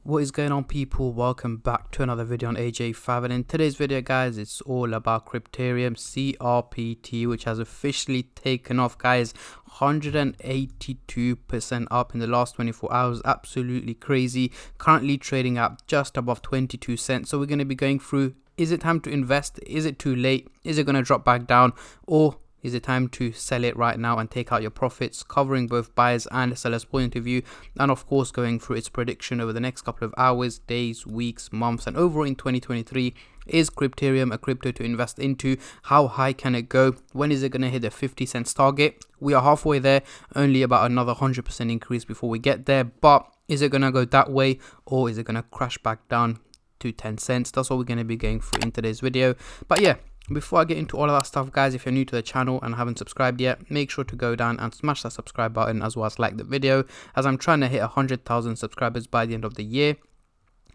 What is going on, people? Welcome back to another video on AJ5, and in today's video guys, it's all about Crypterium CRPT, which has officially taken off guys. 182% up in the last 24 hours. Absolutely crazy. Currently trading at just above 22 cents. So we're going to be going through, is it time to invest? Is it too late? Is it going to drop back down, or is it time to sell it right now and take out your profits? Covering both buyers and sellers' point of view, and of course going through its prediction over the next couple of hours, days, weeks, months, and overall in 2023. Is Crypterium a crypto to invest into? How high can it go? When is it going to hit the 50 cents target? We are halfway there, only about another 100% increase before we get there. But is it going to go that way, or is it going to crash back down to 10 cents? That's what we're going to be going through in today's video. But yeah, before I get into all of that stuff guys, if you're new to the channel and haven't subscribed yet, make sure to go down and smash that subscribe button, as well as like the video, as I'm trying to hit 100,000 subscribers by the end of the year.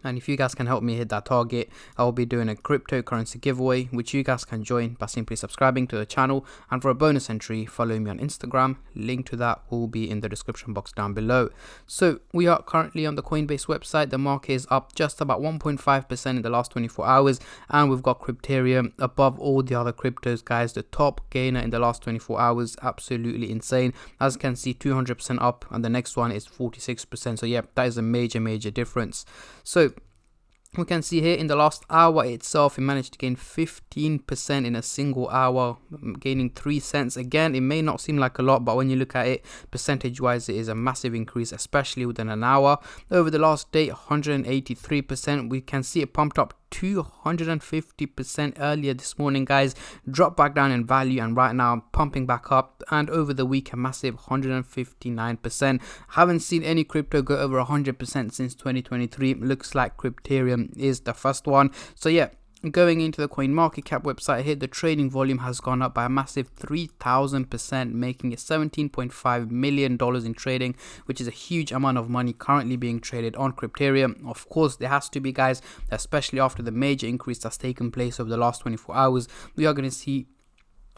And if you guys can help me hit that target, I will be doing a cryptocurrency giveaway, which you guys can join by simply subscribing to the channel. And for a bonus entry, follow me on Instagram. Link to that will be in the description box down below. So we are currently on the Coinbase website. The market is up just about 1.5% in the last 24 hours. And we've got Crypterium above all the other cryptos, guys. The top gainer in the last 24 hours. Absolutely insane. As you can see, 200% up. And the next one is 46%. So yeah, that is a major difference. So we can see here in the last hour itself, it managed to gain 15% in a single hour, gaining 3 cents. Again, it may not seem like a lot, but when you look at it percentage wise, it is a massive increase, especially within an hour. Over the last day, 183%. We can see it pumped up 250% earlier this morning, guys, dropped back down in value, and right now pumping back up. And over the week, a massive 159%. Haven't seen any crypto go over 100% since 2023. Looks like Crypterium is the first one. So yeah, going into the CoinMarketCap website here, the trading volume has gone up by a massive 3,000%, making it $17.5 million in trading, which is a huge amount of money currently being traded on Crypterium. Of course, there has to be, guys, especially after the major increase that's taken place over the last 24 hours. We are going to see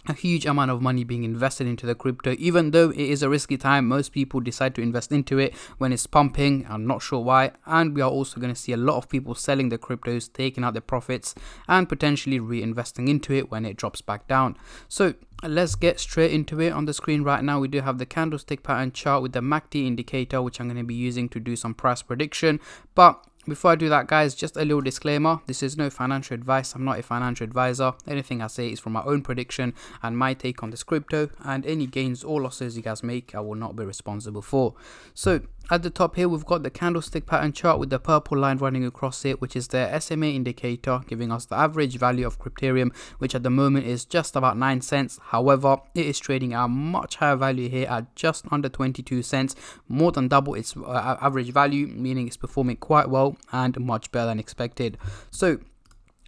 a huge amount of money being invested into the crypto. Even though it is a risky time, most people decide to invest into it when it's pumping. I'm not sure why. And we are also going to see a lot of people selling the cryptos, taking out their profits, and potentially reinvesting into it when it drops back down. So let's get straight into it. On the screen right now, we do have the candlestick pattern chart with the MACD indicator, which I'm going to be using to do some price prediction. But before I do that, guys, just a little disclaimer. This is no financial advice. I'm not a financial advisor. Anything I say is from my own prediction and my take on this crypto, and any gains or losses you guys make, I will not be responsible for. So at the top here, we've got the candlestick pattern chart with the purple line running across it, which is the SMA indicator, giving us the average value of Crypterium, which at the moment is just about 9 cents. However, it is trading at a much higher value here at just under 22 cents, more than double its average value, meaning it's performing quite well and much better than expected. So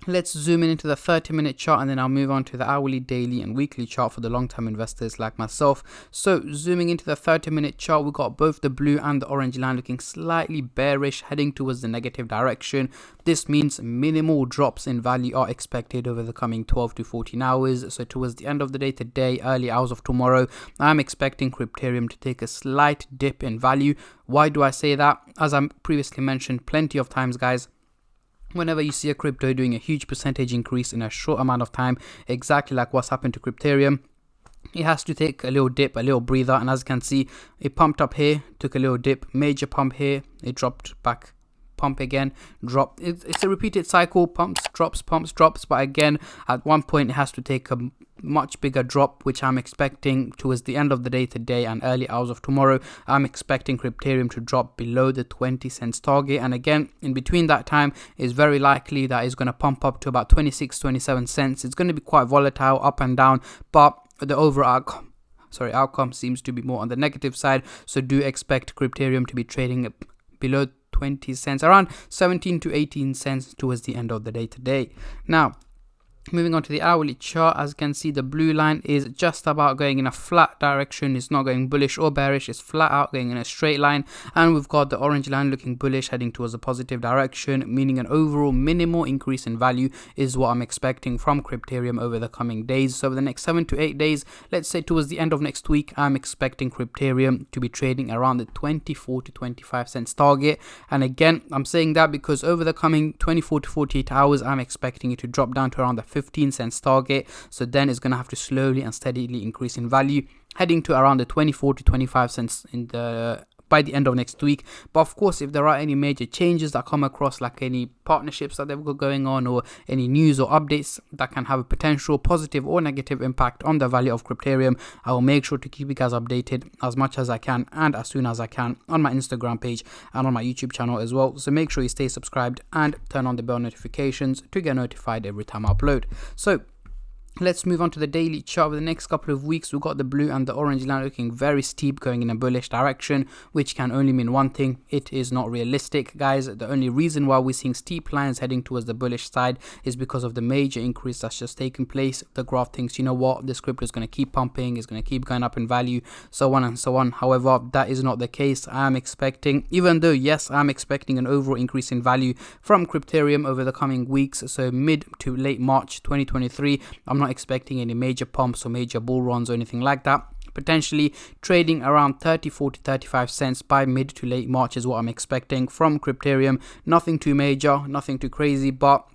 let's zoom in into the 30-minute chart, and then I'll move on to the hourly, daily, and weekly chart for the long-term investors like myself. So zooming into the 30-minute chart, we've got both the blue and the orange line looking slightly bearish, heading towards the negative direction. This means minimal drops in value are expected over the coming 12 to 14 hours. So towards the end of the day today, early hours of tomorrow, I'm expecting Crypterium to take a slight dip in value. Why do I say that? As I previously mentioned plenty of times, guys, whenever you see a crypto doing a huge percentage increase in a short amount of time, exactly like what's happened to Crypterium, it has to take a little dip, a little breather. And as you can see, it pumped up here, took a little dip, major pump here, it dropped back, pump again, drop. It's a repeated cycle, pumps, drops, but again, at one point it has to take a much bigger drop, which I'm expecting towards the end of the day today and early hours of tomorrow. I'm expecting Crypterium to drop below the 20 cents target, and again, in between that time, it's very likely that it's going to pump up to about 26-27 cents. It's going to be quite volatile, up and down, but the overall outcome seems to be more on the negative side. So do expect Crypterium to be trading below 20 cents, around 17 to 18 cents towards the end of the day today. Now, Moving on to the hourly chart, as you can see, the blue line is just about going in a flat direction. It's not going bullish or bearish, it's flat out going in a straight line. And we've got the orange line looking bullish, heading towards a positive direction, meaning an overall minimal increase in value is what I'm expecting from Crypterium over the coming days. So over the next 7 to 8 days, let's say towards the end of next week, I'm expecting Crypterium to be trading around the 24 to 25 cents target. And again, I'm saying that because over the coming 24 to 48 hours, I'm expecting it to drop down to around the 15 cents target. So then it's going to have to slowly and steadily increase in value, heading to around the 24 to 25 cents by the end of next week. But of course, if there are any major changes that come across, like any partnerships that they've got going on, or any news or updates that can have a potential positive or negative impact on the value of Crypterium, I will make sure to keep you guys updated as much as I can and as soon as I can on my Instagram page and on my YouTube channel as well. So make sure you stay subscribed and turn on the bell notifications to get notified every time I upload. So let's move on to the daily chart. For the next couple of weeks, we've got the blue and the orange line looking very steep, going in a bullish direction, which can only mean one thing: it is not realistic, guys. The only reason why we're seeing steep lines heading towards the bullish side is because of the major increase that's just taken place. The graph thinks, you know what, this crypto is going to keep pumping, it's going to keep going up in value, so on and so on. However, that is not the case. I'm expecting, even though yes, I'm expecting an overall increase in value from Crypterium over the coming weeks, so mid to late March 2023, I'm not expecting any major pumps or major bull runs or anything like that. Potentially trading around 34 to 35 cents by mid to late March is what I'm expecting from Crypterium. Nothing too major, nothing too crazy, but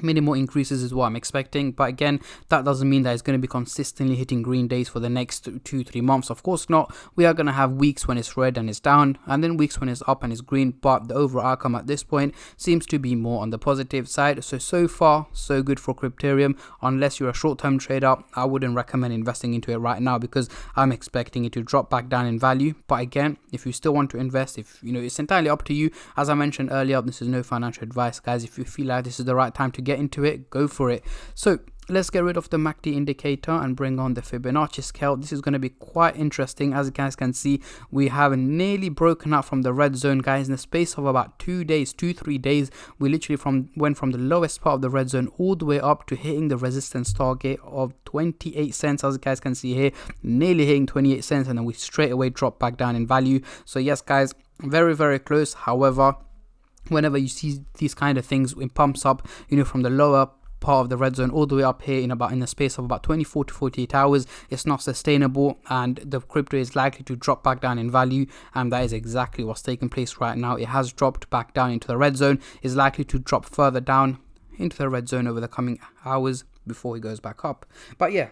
minimal increases is what I'm expecting. But again, that doesn't mean that it's going to be consistently hitting green days for the next 2-3 months. Of course not. We are going to have weeks when it's red and it's down, and then weeks when it's up and it's green. But the overall outcome at this point seems to be more on the positive side. So far so good for Crypterium. Unless you're a short-term trader, I wouldn't recommend investing into it right now, because I'm expecting it to drop back down in value. But again, if you still want to invest, if you know, it's entirely up to you. As I mentioned earlier, this is no financial advice, guys. If you feel like this is the right time to get into it, go for it. So let's get rid of the MACD indicator and bring on the Fibonacci scale. This is going to be quite interesting. As you guys can see, we have nearly broken out from the red zone, guys. In the space of about 3 days, we literally went from the lowest part of the red zone all the way up to hitting the resistance target of 28 cents. As you guys can see here, nearly hitting 28 cents, and then we straight away dropped back down in value. So yes, guys, very, very close. However, whenever you see these kind of things, it pumps up, you know, from the lower part of the red zone all the way up here in the space of about 24 to 48 hours, it's not sustainable, and the crypto is likely to drop back down in value. And that is exactly what's taking place right now. It has dropped back down into the red zone, is likely to drop further down into the red zone over the coming hours before it goes back up. But yeah,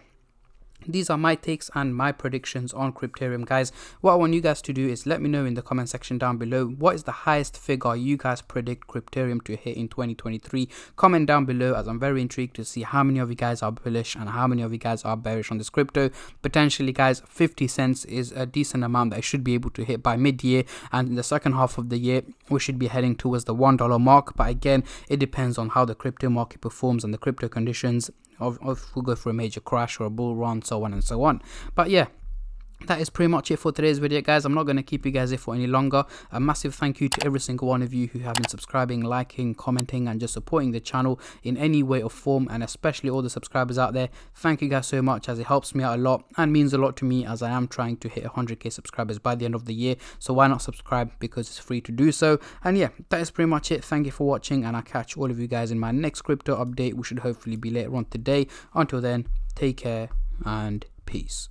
these are my takes and my predictions on Crypterium, guys. What I want you guys to do is let me know in the comment section down below, what is the highest figure you guys predict Crypterium to hit in 2023. Comment down below, as I'm very intrigued to see how many of you guys are bullish and how many of you guys are bearish on this crypto. Potentially, guys, 50 cents is a decent amount that I should be able to hit by mid-year, and in the second half of the year we should be heading towards the $1 mark. But again, it depends on how the crypto market performs and the crypto conditions, if we'll go for a major crash or a bull run, so on and so on. But yeah, that is pretty much it for today's video, guys. I'm not going to keep you guys here for any longer. A massive thank you to every single one of you who have been subscribing, liking, commenting, and just supporting the channel in any way or form, and especially all the subscribers out there. Thank you guys so much, as it helps me out a lot and means a lot to me, as I am trying to hit 100k subscribers by the end of the year. So why not subscribe, because it's free to do so. And yeah, that is pretty much it. Thank you for watching, and I'll catch all of you guys in my next crypto update, which should hopefully be later on today. Until then, take care and peace.